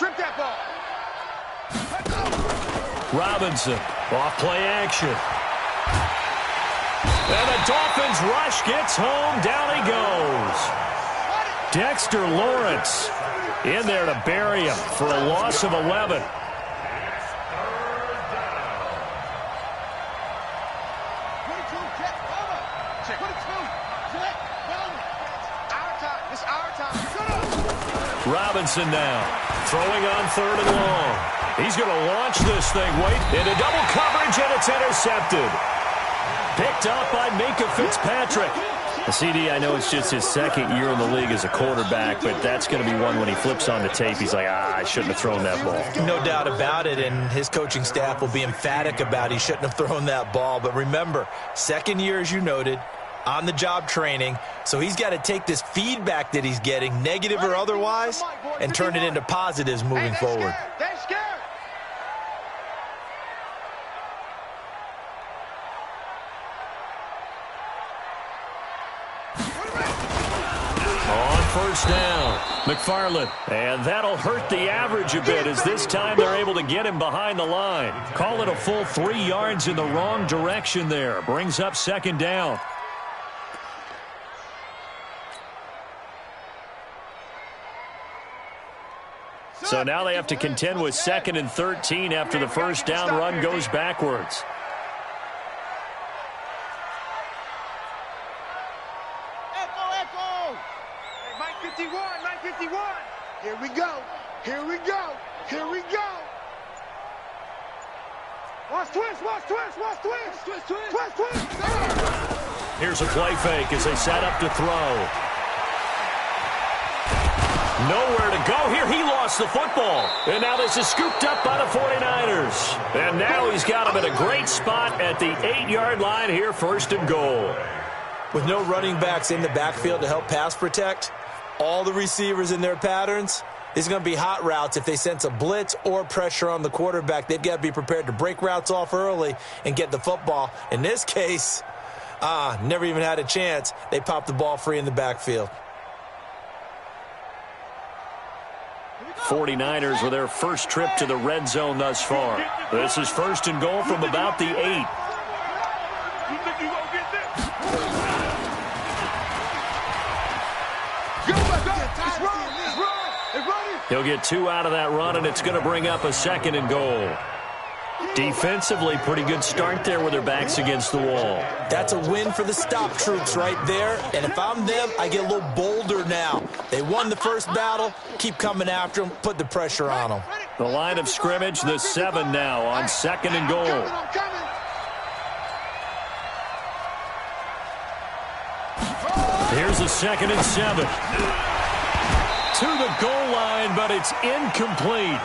Strip that ball. Robinson, off play action. And the Dolphins rush gets home. Down he goes. Dexter Lawrence in there to bury him for a loss of 11. Robinson now throwing on 3rd and long. He's going to launch this thing. Wait, into double coverage, and it's intercepted. Picked up by Minkah Fitzpatrick. The CD, I know it's just his 2nd year in the league as a quarterback, but that's going to be one when he flips on the tape. He's like, I shouldn't have thrown that ball. No doubt about it, and his coaching staff will be emphatic about he shouldn't have thrown that ball. But remember, 2nd year, as you noted, on-the-job training, so he's got to take this feedback that he's getting, negative or otherwise, and turn it into positives moving forward. They're scared. On 1st down, McFarland. And that'll hurt the average a bit as this time they're able to get him behind the line. Call it a full 3 yards in the wrong direction there. Brings up 2nd down. So now they have to contend with 2nd and 13 after the 1st down run goes backwards. Echo. Hey, Mike 51. Here we go. Watch twist. Here's a play fake as they set up to throw. Nowhere to go here. He lost the football. And now this is scooped up by the 49ers. And now he's got him at a great spot at the 8-yard line here, 1st and goal. With no running backs in the backfield to help pass protect, all the receivers in their patterns, it's going to be hot routes. If they sense a blitz or pressure on the quarterback, they've got to be prepared to break routes off early and get the football. In this case, never even had a chance. They popped the ball free in the backfield. 49ers with their first trip to the red zone thus far. This is 1st and goal from about the 8. He'll get 2 out of that run, and it's going to bring up a 2nd and goal. Defensively, pretty good start there with their backs against the wall. That's a win for the stop troops right there. And if I'm them, I get a little bolder now. They won the first battle. Keep coming after them. Put the pressure on them. The line of scrimmage, the 7 now on 2nd and goal. Here's a 2nd and 7. To the goal line, but it's incomplete.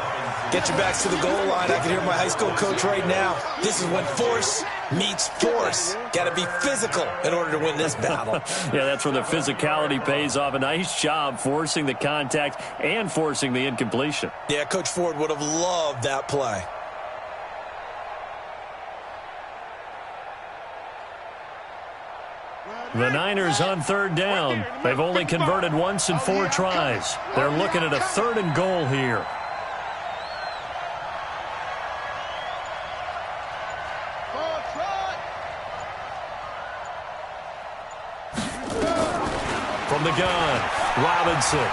Get your backs to the goal line. I can hear my high school coach right now. This is when force meets force. Got to be physical in order to win this battle. Yeah, that's where the physicality pays off. A nice job forcing the contact and forcing the incompletion. Yeah, Coach Ford would have loved that play. The Niners on 3rd down. They've only converted once in 4 tries. They're looking at a 3rd and goal here. From the gun, Robinson.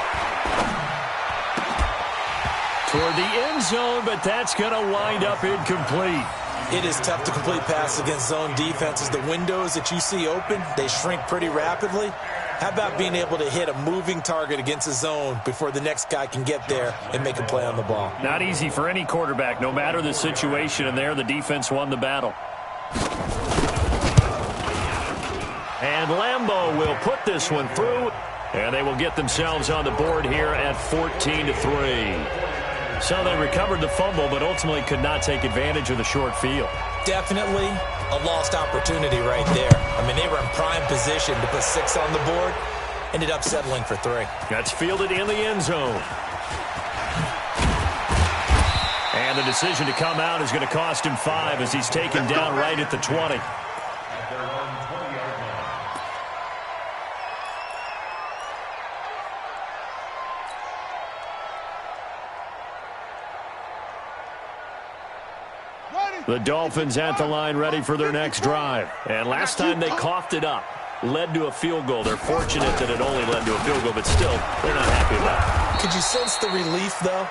Toward the end zone, but that's going to wind up incomplete. It is tough to complete passes against zone defenses. The windows that you see open, they shrink pretty rapidly. How about being able to hit a moving target against a zone before the next guy can get there and make a play on the ball? Not easy for any quarterback, no matter the situation, and there the defense won the battle. And Lambeau will put this one through, and they will get themselves on the board here at 14-3. So they recovered the fumble, but ultimately could not take advantage of the short field. Definitely a lost opportunity right there. I mean, they were in prime position to put 6 on the board. Ended up settling for 3. That's fielded in the end zone. And the decision to come out is going to cost him 5 as he's taken down right at the 20. The Dolphins at the line ready for their next drive. And last time they coughed it up, led to a field goal. They're fortunate that it only led to a field goal, but still, they're not happy about it. Could you sense the relief, though,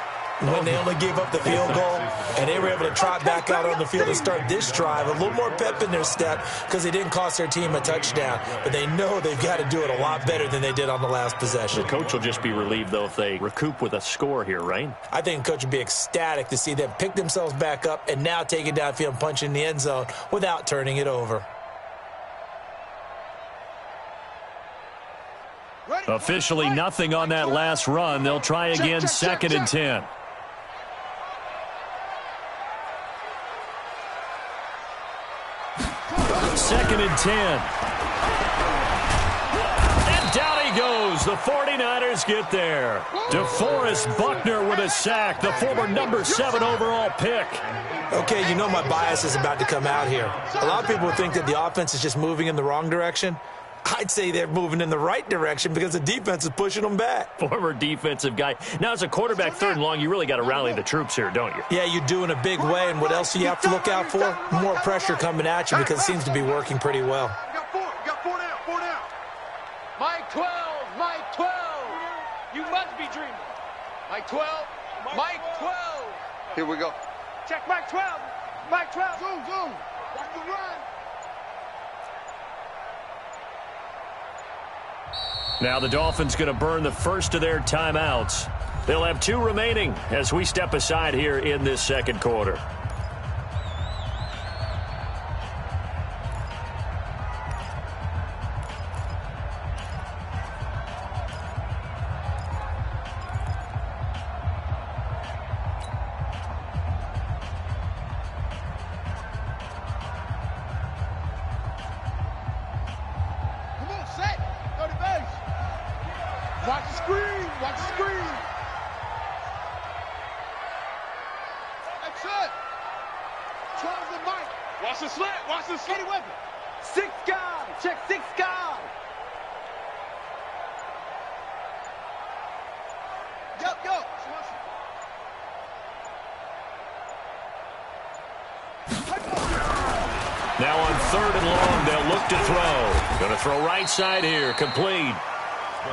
when they only gave up the field goal and they were able to trot back out on the field and start this drive? A little more pep in their step because they didn't cost their team a touchdown, but they know they've got to do it a lot better than they did on the last possession. The coach will just be relieved, though, if they recoup with a score here, right? I think the coach would be ecstatic to see them pick themselves back up and now take it downfield and punch in the end zone without turning it over. Officially nothing on that last run. They'll try again, second and 10. Second and 10. And down he goes. The 49ers get there. DeForest Buckner with a sack, the former number 7 overall pick. Okay, you know my bias is about to come out here. A lot of people think that the offense is just moving in the wrong direction. I'd say they're moving in the right direction because the defense is pushing them back. Former defensive guy. Now, as a quarterback, third and long, you really got to rally the troops here, don't you? Yeah, you do in a big way. And what else do you have to look out for? More pressure coming at you because it seems to be working pretty well. You got four down. Mike 12, Mike 12. You must be dreaming. Mike 12, Mike 12. Here we go. Check Mike 12. Mike 12. Zoom. Watch the run. Now the Dolphins going to burn the first of their timeouts. They'll have 2 remaining as we step aside here in this second quarter. Watch the screen. Watch the screen. That's it. Charles and Mike. Watch the slant. Watch the slant. Weapon. 6 guys. Check 6 guys. Yo. Now on third and long, they'll look to throw. Going to throw right side here. Complete.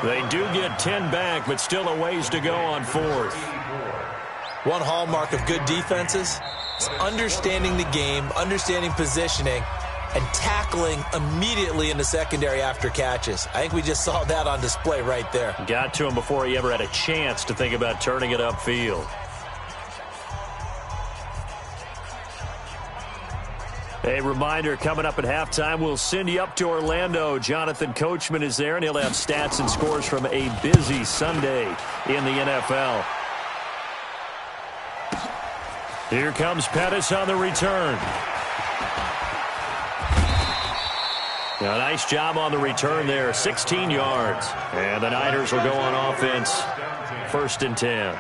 They do get 10 back, but still a ways to go on fourth. One hallmark of good defenses is understanding the game, understanding positioning, and tackling immediately in the secondary after catches. I think we just saw that on display right there. Got to him before he ever had a chance to think about turning it upfield. A reminder, coming up at halftime, we'll send you up to Orlando. Jonathan Coachman is there, and he'll have stats and scores from a busy Sunday in the NFL. Here comes Pettis on the return. Now, nice job on the return there, 16 yards. And the Niners will go on offense, first and 10.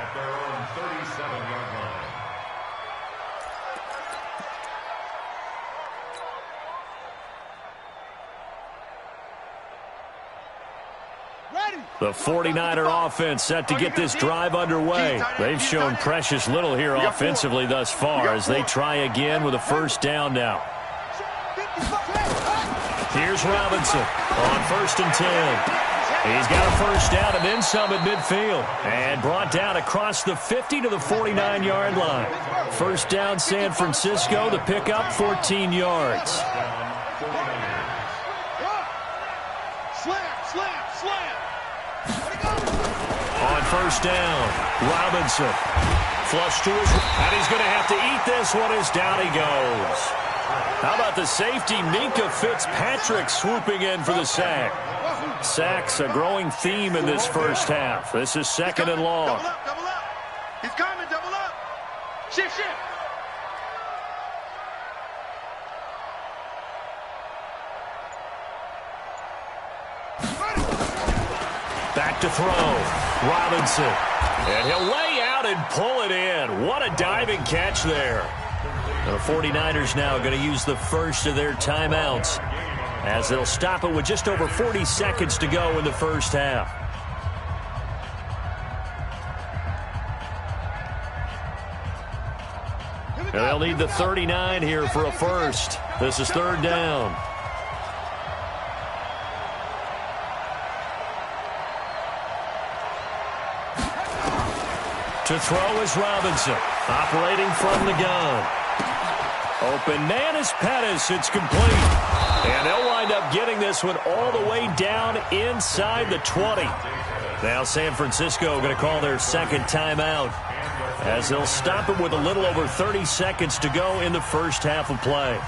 The 49er offense set to get this drive underway. They've shown precious little here offensively thus far as they try again with a first down now. Here's Robinson on first and 10. He's got a first down and then some at midfield. And brought down across the 50 to the 49-yard line. First down San Francisco, the pickup 14 yards. Slam. On first down, Robinson. Flush to his, and he's going to have to eat this one as down he goes. How about the safety, Minkah Fitzpatrick swooping in for the sack. Sacks a growing theme in this first half. This is second and long. Double up. He's coming, double up. Shift. Back to throw. Robinson. And he'll lay out and pull it in. What a diving catch there. The 49ers now going to use the first of their timeouts as they'll stop it with just over 40 seconds to go in the first half. Here And they'll need the 39 here for a first. This is third down. To throw is Robinson, operating from the gun. Open man is Pettis. It's complete. And they'll wind up getting this one all the way down inside the 20. Now San Francisco going to call their second timeout as they'll stop it with a little over 30 seconds to go in the first half of play.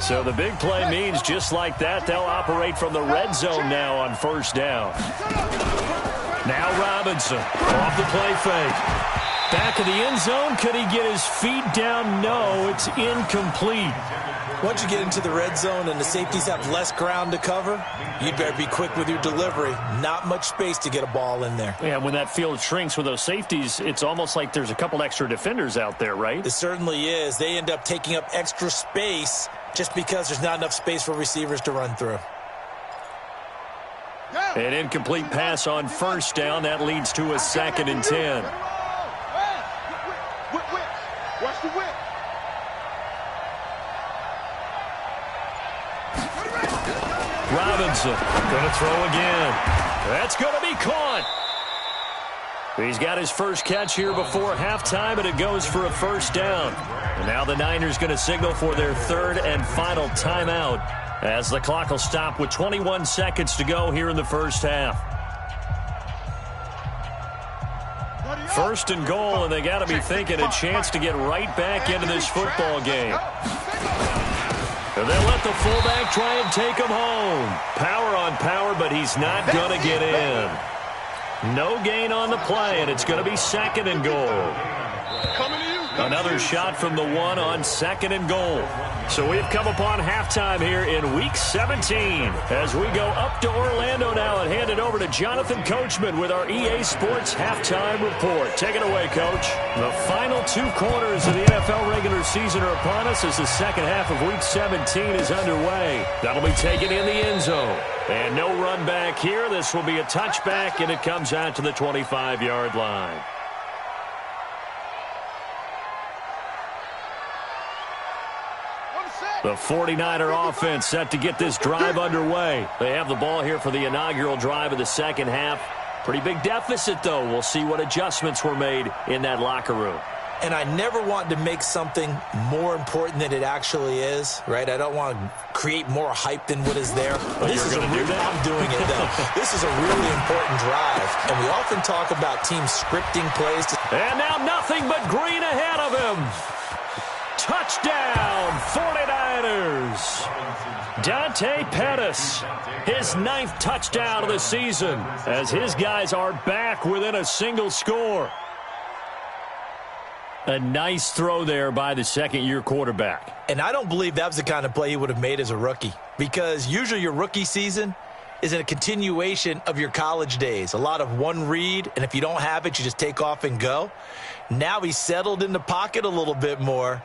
So the big play means just like that, they'll operate from the red zone now on first down. Now Robinson off the play fake. Back of the end zone. Could he get his feet down? No, it's incomplete. Once you get into the red zone and the safeties have less ground to cover, you'd better be quick with your delivery. Not much space to get a ball in there. Yeah, when that field shrinks with those safeties, it's almost like there's a couple extra defenders out there, right? It certainly is. They end up taking up extra space just because there's not enough space for receivers to run through. An incomplete pass on first down. That leads to a 2nd and 10. Watch the whip. Robinson going to throw again. That's going to be caught. He's got his first catch here before halftime, and it goes for a first down. And now the Niners going to signal for their third and final timeout as the clock will stop with 21 seconds to go here in the first half. First and goal, and they got to be thinking a chance to get right back into this football game. And they'll let the fullback try and take him home. Power on power, but he's not going to get in. No gain on the play, and it's going to be 2nd and goal. Another shot from the one on 2nd and goal. So we've come upon halftime here in Week 17 as we go up to Orlando now and hand it over to Jonathan Coachman with our EA Sports Halftime Report. Take it away, Coach. The final 2 quarters of the NFL regular season are upon us as the second half of Week 17 is underway. That'll be taken in the end zone. And no run back here. This will be a touchback, and it comes out to the 25-yard line. The 49er offense set to get this drive underway. They have the ball here for the inaugural drive of the second half. Pretty big deficit, though. We'll see what adjustments were made in that locker room. And I never want to make something more important than it actually is, right? I don't want to create more hype than what is there. I'm doing it, though. This is a really important drive. And we often talk about teams scripting plays. And now nothing but green ahead of him. Touchdown, 49ers. Dante Pettis, his 9th touchdown of the season as his guys are back within a single score. A nice throw there by the second-year quarterback. And I don't believe that was the kind of play he would have made as a rookie, because usually your rookie season is a continuation of your college days. A lot of one read, and if you don't have it, you just take off and go. Now he's settled in the pocket a little bit more,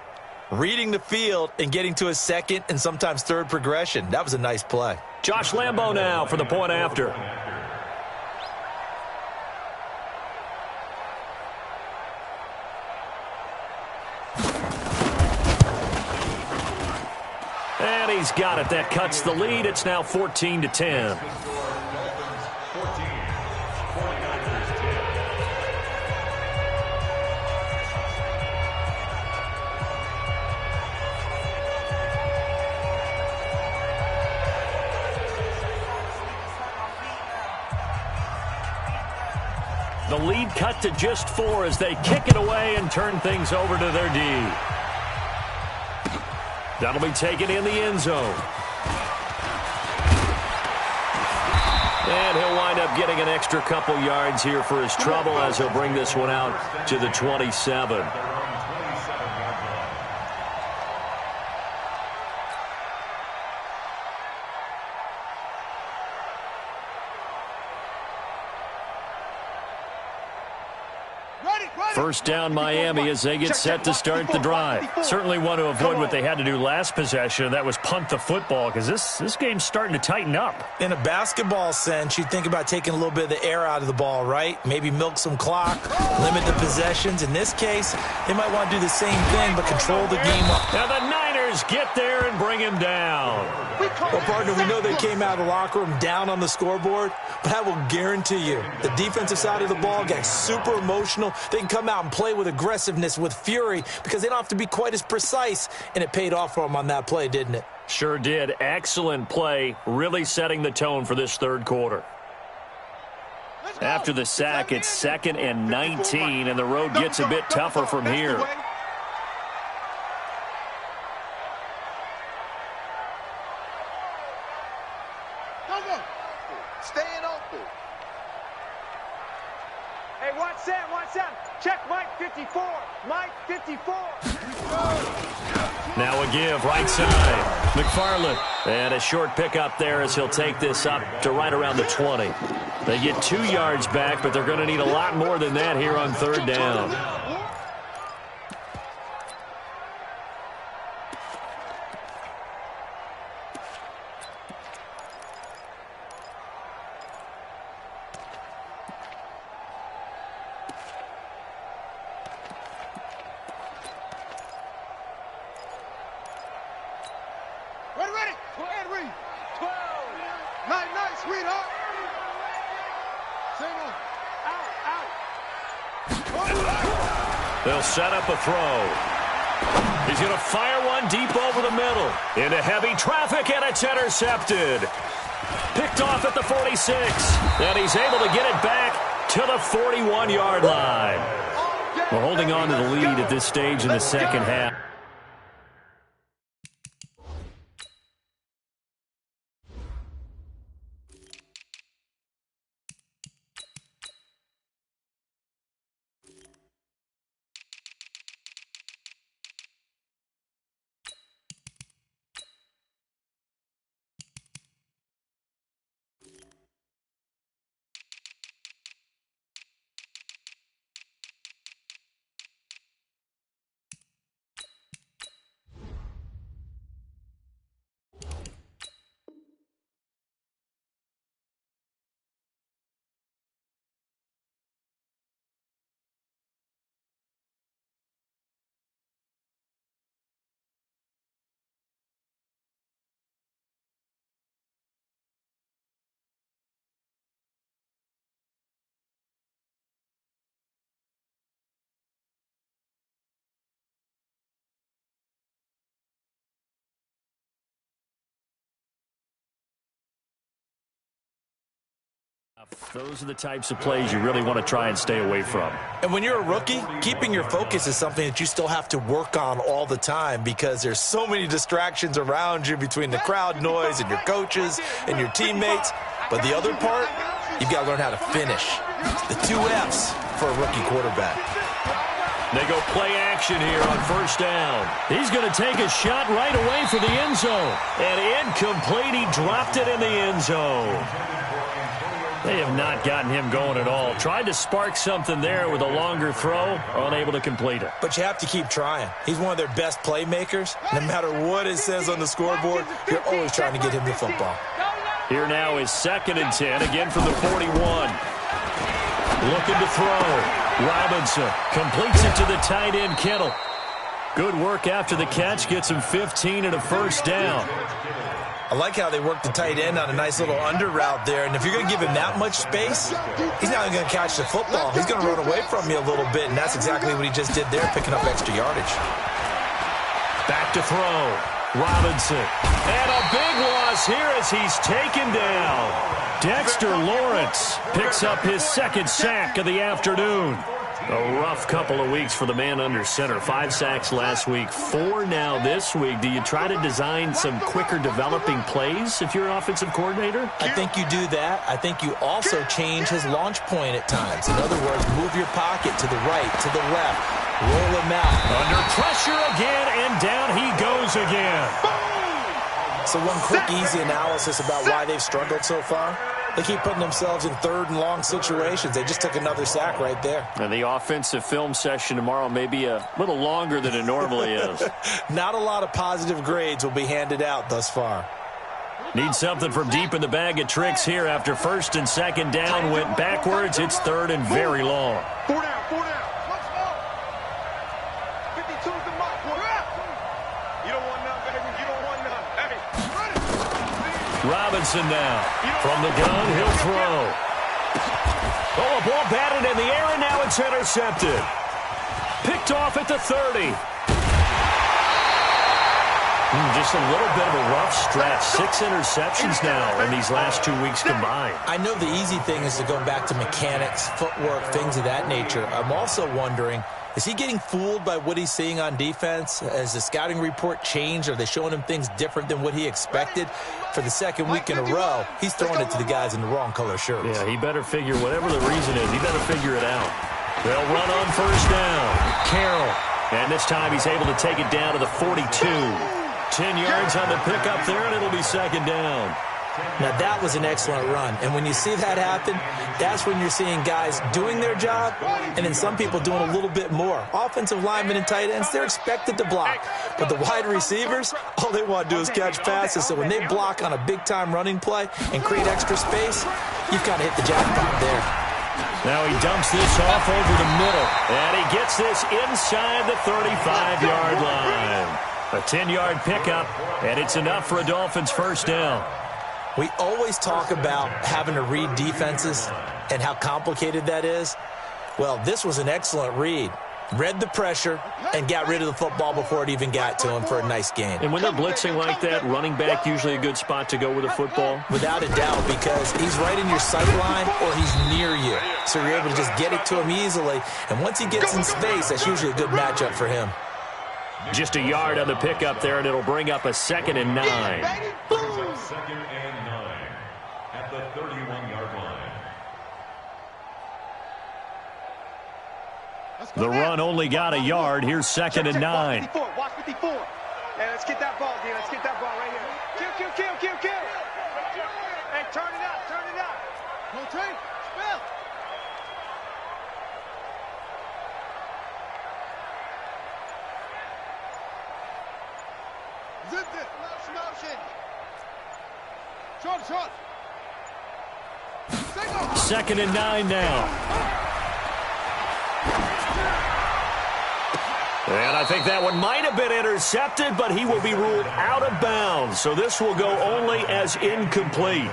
reading the field and getting to a second and sometimes third progression. That was a nice play. Josh Lambo now for the point after. And he's got it. That cuts the lead. It's now 14-10. The lead cut to just 4 as they kick it away and turn things over to their D. That'll be taken in the end zone. And he'll wind up getting an extra couple yards here for his trouble as he'll bring this one out to the 27. Ready, First down Miami as they get set to start the drive. Certainly want to avoid what they had to do last possession. That was punt the football because this game's starting to tighten up. In a basketball sense, you think about taking a little bit of the air out of the ball, right? Maybe milk some clock, limit the possessions. In this case, they might want to do the same thing but control the game up. Now the Niners get there and bring him down. Well, partner, we know they came out of the locker room down on the scoreboard, but I will guarantee you the defensive side of the ball got super emotional. They can come out and play with aggressiveness, with fury, because they don't have to be quite as precise, and it paid off for them on that play, didn't it? Sure did. Excellent play, really setting the tone for this third quarter. After the sack, it's 2nd and 19, and the road gets a bit tougher from here. Staying open. Hey, watch that. Check Mike 54. Mike 54. Now a give, right side. McFarland. And a short pickup there as he'll take this up to right around the 20. They get 2 yards back, but they're going to need a lot more than that here on third down. Ready. Go ahead, Reed. 12. Nice, sweetheart. Single. Out. They'll set up a throw. He's going to fire one deep over the middle. Into heavy traffic, and it's intercepted. Picked off at the 46. And he's able to get it back to the 41-yard line. We're holding on to the lead at this stage in the second half. Those are the types of plays you really want to try and stay away from. And when you're a rookie, keeping your focus is something that you still have to work on all the time because there's so many distractions around you between the crowd noise and your coaches and your teammates. But the other part, you've got to learn how to finish. The 2 F's for a rookie quarterback. They go play action here on first down. He's going to take a shot right away for the end zone. And incomplete. He dropped it in the end zone. They have not gotten him going at all. Tried to spark something there with a longer throw, unable to complete it. But you have to keep trying. He's one of their best playmakers. No matter what it says on the scoreboard, you're always trying to get him the football. Here now is 2nd and 10, again from the 41. Looking to throw. Robinson completes it to the tight end, Kittle. Good work after the catch. Gets him 15 and a first down. I like how they work the tight end on a nice little under route there. And if you're going to give him that much space, he's not going to catch the football. He's going to run away from you a little bit, and that's exactly what he just did there, picking up extra yardage. Back to throw. Robinson. And a big loss here as he's taken down. Dexter Lawrence picks up his 2nd sack of the afternoon. A rough couple of weeks for the man under center. 5 sacks last week, 4 now this week. Do you try to design some quicker developing plays if you're an offensive coordinator? I think you do that. I think you also change his launch point at times. In other words, move your pocket to the right, to the left, roll him out. Under pressure again, and down he goes again. So one quick, easy analysis about why they've struggled so far. They keep putting themselves in third and long situations. They just took another sack right there. And the offensive film session tomorrow may be a little longer than it normally is. Not a lot of positive grades will be handed out thus far. Need something from deep in the bag of tricks here after first and second down went backwards. It's third and very long. 4 down, 4 down. 52's the mark. You don't want none, baby. You don't want none. Hey, run it. Robinson now. From the gun, he'll throw. Oh, a ball batted in the air, and now it's intercepted. Picked off at the 30. Just a little bit of a rough stretch. 6 interceptions now in these last 2 weeks combined. I know the easy thing is to go back to mechanics, footwork, things of that nature. I'm also wondering, is he getting fooled by what he's seeing on defense? Has the scouting report changed? Are they showing him things different than what he expected? For the second week in a row, he's throwing it to the guys in the wrong color shirts. Yeah, he better figure, whatever the reason is, he better figure it out. They'll run on first down. Carroll. And this time he's able to take it down to the 42. 10 yards on the pickup there, and it'll be second down. Now, that was an excellent run. And when you see that happen, that's when you're seeing guys doing their job and then some people doing a little bit more. Offensive linemen and tight ends, they're expected to block. But the wide receivers, all they want to do is catch passes. So when they block on a big-time running play and create extra space, you've got to hit the jackpot there. Now he dumps this off over the middle. And he gets this inside the 35-yard line. A 10-yard pickup, and it's enough for a Dolphins first down. We always talk about having to read defenses and how complicated that is. Well, this was an excellent read. Read the pressure and got rid of the football before it even got to him for a nice gain. And when they're blitzing like that, running back usually a good spot to go with a football? Without a doubt, because he's right in your sight line or he's near you. So you're able to just get it to him easily. And once he gets in space, that's usually a good matchup for him. Just a yard on the pickup there, and it'll bring up a 2nd and 9. Second and 9 at the 31-yard line. The run only got a yard. Here's 2nd and 9. Watch 54. Hey, let's get that ball, D. Let's get that ball right here. Kill. Hey, turn it out. No train. Spell. Zip it. Motion. Short. 2nd and 9 now. And I think that one might have been intercepted, but he will be ruled out of bounds. So this will go only as incomplete.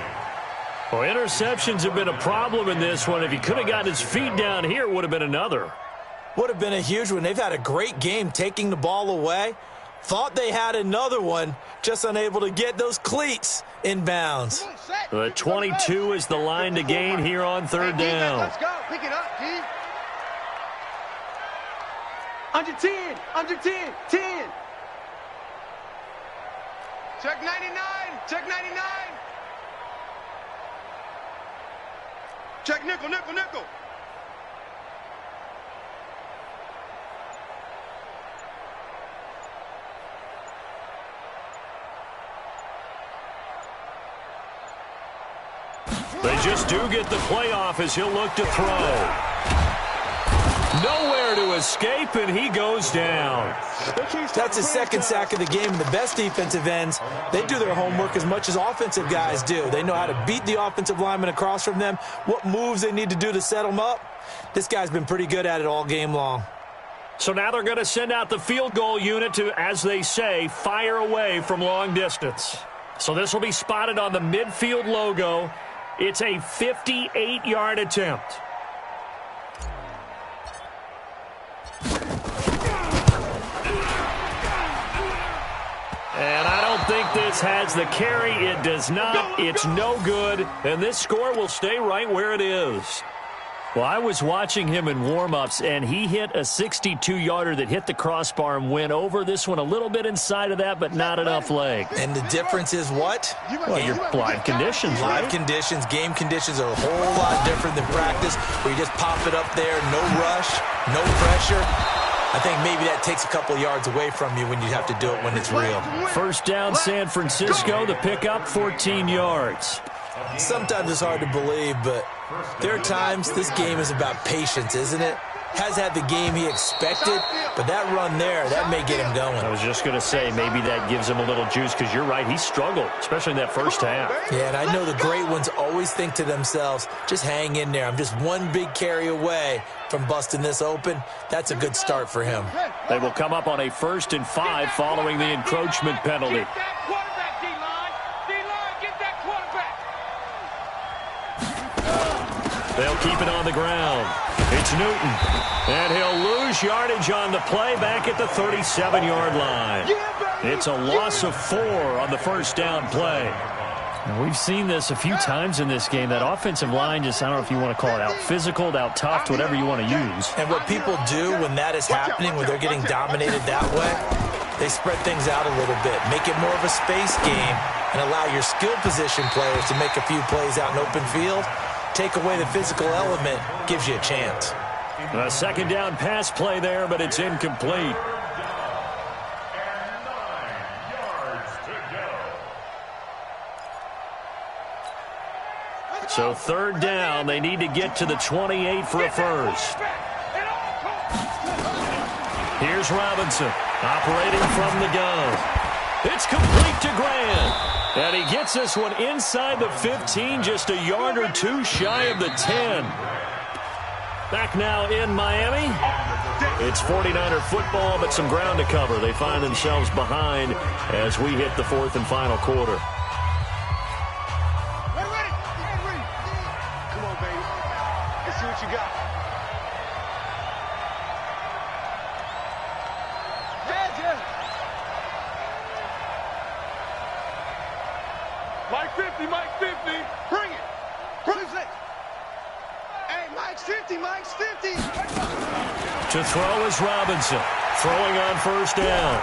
Well, interceptions have been a problem in this one. If he could have gotten his feet down here, it would have been another. Would have been a huge one. They've had a great game taking the ball away. Thought they had another one, just unable to get those cleats in bounds. The 22 is the line to gain here on third down. Let's go. Pick it up, D. Under 10. 10. Check 99. Check nickel. They just do get the playoff as he'll look to throw. Nowhere to escape, and he goes down. That's his second sack of the game. The best defensive ends, they do their homework as much as offensive guys do. They know how to beat the offensive lineman across from them, what moves they need to do to set them up. This guy's been pretty good at it all game long. So now they're going to send out the field goal unit to, as they say, fire away from long distance. So this will be spotted on the midfield logo. It's a 58-yard attempt. And I don't think this has the carry. It does not. It's no good. And this score will stay right where it is. Well, I was watching him in warm-ups, and he hit a 62-yarder that hit the crossbar and went over. This one a little bit inside of that, but not enough leg. And the difference is what? Well, your live conditions, right? Live conditions, game conditions are a whole lot different than practice, where you just pop it up there, no rush, no pressure. I think maybe that takes a couple yards away from you when you have to do it when it's real. First down, San Francisco. The pickup, 14 yards. Sometimes it's hard to believe, but there are times this game is about patience, isn't it? Has had the game he expected, but that run there, that may get him going. I was just going to say, maybe that gives him a little juice, because you're right, he struggled, especially in that first half. Yeah, and I know the great ones always think to themselves, just hang in there. I'm just one big carry away from busting this open. That's a good start for him. They will come up on a 1st and 5 following the encroachment penalty. Get that quarterback, D-line. D-line, get that quarterback. They'll keep it on the ground. It's Newton, and he'll lose yardage on the play back at the 37-yard line. It's a loss of 4 on the first down play. Now, we've seen this a few times in this game. That offensive line just, I don't know if you want to call it out-physical, out-toughed, whatever you want to use. And what people do when that is happening, when they're getting dominated that way, they spread things out a little bit, make it more of a space game, and allow your skill position players to make a few plays out in open field. Take away the physical element, gives you a chance. A second down pass play there, but it's incomplete. So 3rd down, they need to get to the 28 for a first. Here's Robinson, operating from the gun. It's complete to Grant. And he gets this one inside the 15, just a yard or 2 shy of the 10. Back now in Miami. It's 49er football, but some ground to cover. They find themselves behind as we hit the 4th and final quarter. Ready. Come on, baby. Let's see what you got. Mike 50, Mike 50. Bring it. Bring it. Hey, Mike's 50, Mike's 50. To throw is Robinson. Throwing on 1st down.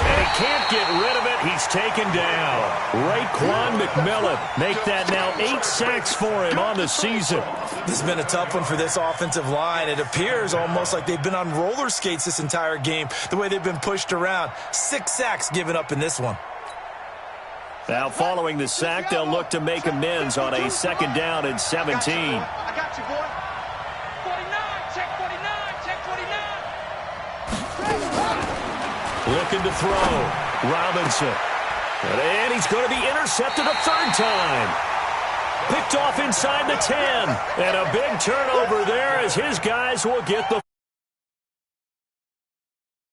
And he can't get rid of it. He's taken down. Raekwon McMillan. Make that now 8 sacks for him on the season. This has been a tough one for this offensive line. It appears almost like they've been on roller skates this entire game, the way they've been pushed around. 6 sacks given up in this one. Now following the sack, they'll look to make amends on a 2nd down and 17. I got you, boy. 49, check 49, check 49. Looking to throw. Robinson. And he's going to be intercepted a 3rd time. Picked off inside the 10. And a big turnover there as his guys will get the